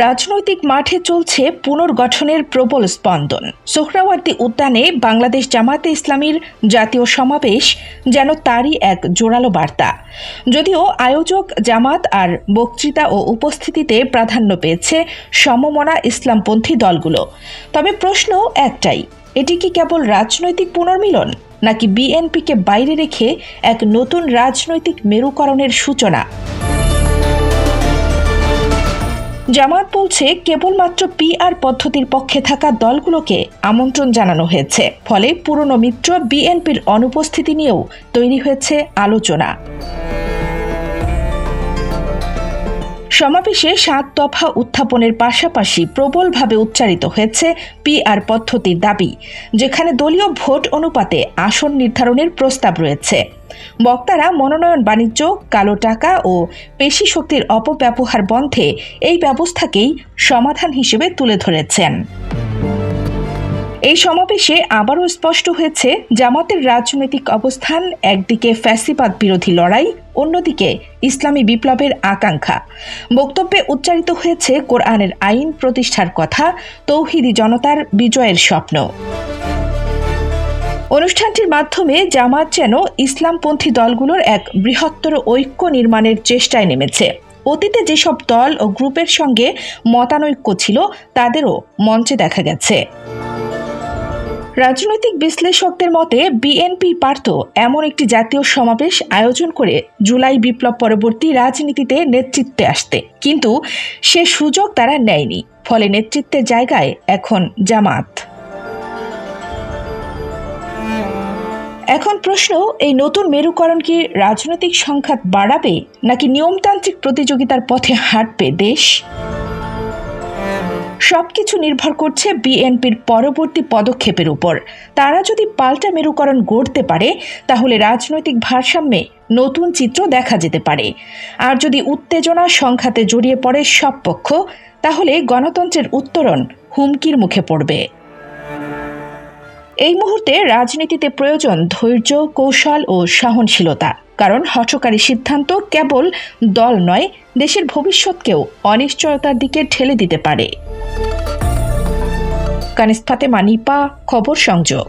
রাজনৈতিক মাঠে চলছে পুনর্গঠনের প্রবল স্পন্দন। সোহরাওয়ার্দী উদ্যানে বাংলাদেশ জামায়াতে ইসলামীর জাতীয় সমাবেশ যেন তারই এক জোরালো বার্তা। যদিও আয়োজক জামাত আর বক্তৃতা ও উপস্থিতিতে প্রাধান্য পেয়েছে সমমনা ইসলামপন্থী দলগুলো, তবে প্রশ্ন একটাই, এটি কি কেবল রাজনৈতিক পুনর্মিলন নাকি বিএনপিকে বাইরে রেখে এক নতুন রাজনৈতিক মেরুকরণের সূচনা? জামায়াত বলছে কেবলমাত্র পিআর পদ্ধতির পক্ষে থাকা দলগুলোকে আমন্ত্রণ জানানো হয়েছে, ফলে পুরনো মিত্র বিএনপির অনুপস্থিতি নিয়েও তৈরি হয়েছে আলোচনা। সমাবেশে ৭ দফা উত্থাপনের পাশাপাশি প্রবলভাবে উচ্চারিত হয়েছে পিআর পদ্ধতির দাবি, যেখানে দলীয় ভোট অনুপাতে আসন নির্ধারণের প্রস্তাব রয়েছে। বক্তারা মনোনয়ন বাণিজ্য, কালো টাকা ও পেশি শক্তির অপব্যবহার বন্ধে এই ব্যবস্থাকেই সমাধান হিসেবে তুলে ধরেছেন। এই সমাবেশে আবারও স্পষ্ট হয়েছে জামাতের রাজনৈতিক অবস্থান, একদিকে ফ্যাসিবাদ বিরোধী লড়াই, অন্যদিকে ইসলামী বিপ্লবের আকাঙ্ক্ষা। বক্তব্যে উচ্চারিত হয়েছে কোরআনের আইন প্রতিষ্ঠার কথা, তৌহিদি জনতার বিজয়ের স্বপ্ন। অনুষ্ঠানটির মাধ্যমে জামাত যেন ইসলামপন্থী দলগুলোর এক বৃহত্তর ঐক্য নির্মাণের চেষ্টায় নেমেছে। অতীতে যেসব দল ও গ্রুপের সঙ্গে মতানৈক্য ছিল তাদেরও মঞ্চে দেখা গেছে। রাজনৈতিক বিশ্লেষকদের মতে বিএনপি পারত এমন একটি জাতীয় সমাবেশ আয়োজন করে জুলাই বিপ্লব পরবর্তী রাজনীতিতে নেতৃত্বে আসতে, কিন্তু সে সুযোগ তারা নেয়নি। ফলে নেতৃত্বের জায়গায় এখন জামাত। এখন প্রশ্ন, এই নতুন মেরুকরণ কি রাজনৈতিক সংঘাত বাড়াবে নাকি নিয়মতান্ত্রিক প্রতিযোগিতার পথে হাঁটবে দেশ? সবকিছু নির্ভর করছে বিএনপির পরবর্তী পদক্ষেপের উপর। তারা যদি পাল্টা মেরুকরণ গড়তে পারে তাহলে রাজনৈতিক ভারসাম্যে নতুন চিত্র দেখা যেতে পারে। আর যদি উত্তেজনা সংঘাতে জড়িয়ে পড়ে সব পক্ষ, তাহলে গণতন্ত্রের উত্তরণ হুমকির মুখে পড়বে। এই মুহূর্তে রাজনীতিতে প্রয়োজন ধৈর্য, কৌশল ও সহনশীলতা, কারণ হঠকারী সিদ্ধান্ত কেবল দল নয়, দেশের ভবিষ্যৎকেও অনিশ্চয়তার দিকে ঠেলে দিতে পারে। কানিস ফাতেমা, নিপা, খবর সংযোগ।